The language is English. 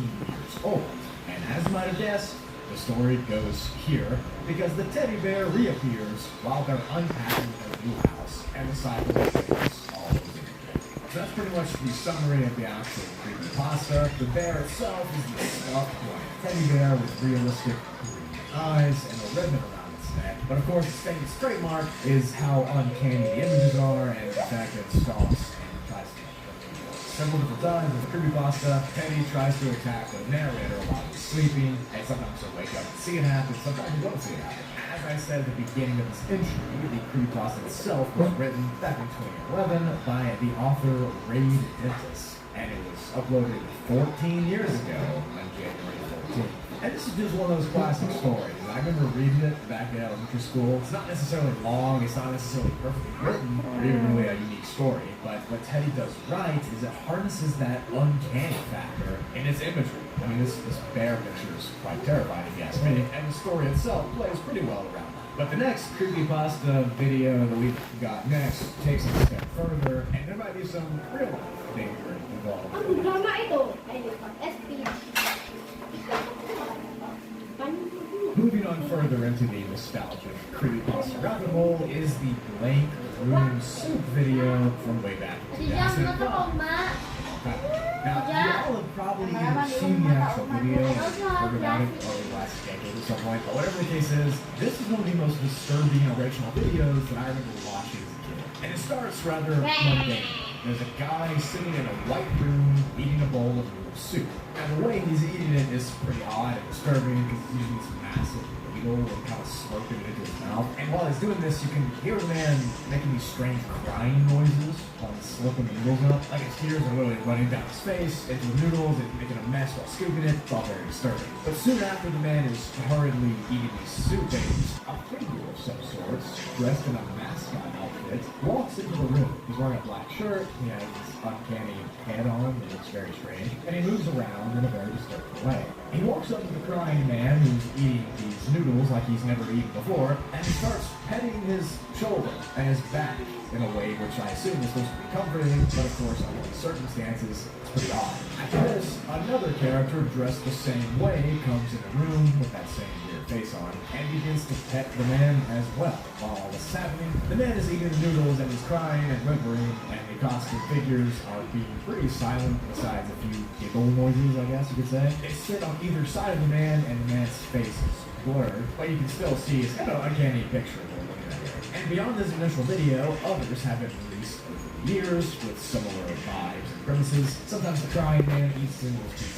years old. And as you might have guessed, the story goes here because the teddy bear reappears while they're unpacking their new house and the cycle continues all over again. So that's pretty much the summary of the actual creepypasta. The bear itself is the stuffed white teddy bear with realistic green eyes and a ribbon around its neck. But of course, the state's trademark is how uncanny the images are and the fact that it stalks and tries to several different times in the creepypasta, Teddy tries to attack the narrator while he's sleeping, and sometimes he'll wake up and see it happen, sometimes he won't see it happen. As I said at the beginning of this intro, the creepypasta itself was written back in 2011 by the author Raid Dentis, and it was uploaded 14 years ago on January 14th. And this is just one of those classic stories. I remember reading it back in elementary school. It's not necessarily long, it's not necessarily perfectly written, or even really a unique story, but what Teddy does right is it harnesses that uncanny factor in its imagery. I mean, this bear picture is quite terrifying if you ask me, and the story itself plays pretty well around that. But the next creepypasta video that we've got next takes it a step further, and there might be some real danger involved. Drama ito. SP. Moving on further into the nostalgic creepypasta rabbit hole is the Blank Room Soup video from way back in 2005. Now, you all have probably either seen the actual video or heard about it over the last decade at some point, but whatever the case is, this is one of the most disturbing original videos that I remember watching as a kid. And it starts rather mundane. There's a guy sitting in a white room eating a bowl of noodle soup. And the way he's eating it is pretty odd and disturbing because he's using this massive ladle and kind of slurping it into his mouth. And while he's doing this, you can hear the man making these strange crying noises while he's slurping the noodles up. Like his tears are literally running down his face into the noodles and making a mess while scooping it. It's all very disturbing. But soon after the man is hurriedly eating these soup babies, a figure of some sorts, dressed in a mascot outfit, walks into the room. He's wearing a black shirt, he has this uncanny head on that looks very strange, and he moves around in a very disturbing way. He walks up to the crying man who's eating these noodles like he's never eaten before, and he starts petting his shoulder and his back in a way which I assume is supposed to be comforting, but of course under these circumstances, it's pretty odd. After this, another character dressed the same way comes in the room with that same weird face on, and begins to pet the man as well. While all this is happening, the man is eating the noodles and he's crying and whimpering, and the costume figures are being pretty silent besides a few giggle noises, I guess you could say. They sit on either side of the man, and the man's face is blurred, but you can still see it's kind of an uncanny picture we're looking at here. And beyond this initial video, others have been released over the years with similar vibes and premises. Sometimes the crying man eats the noodles too fast.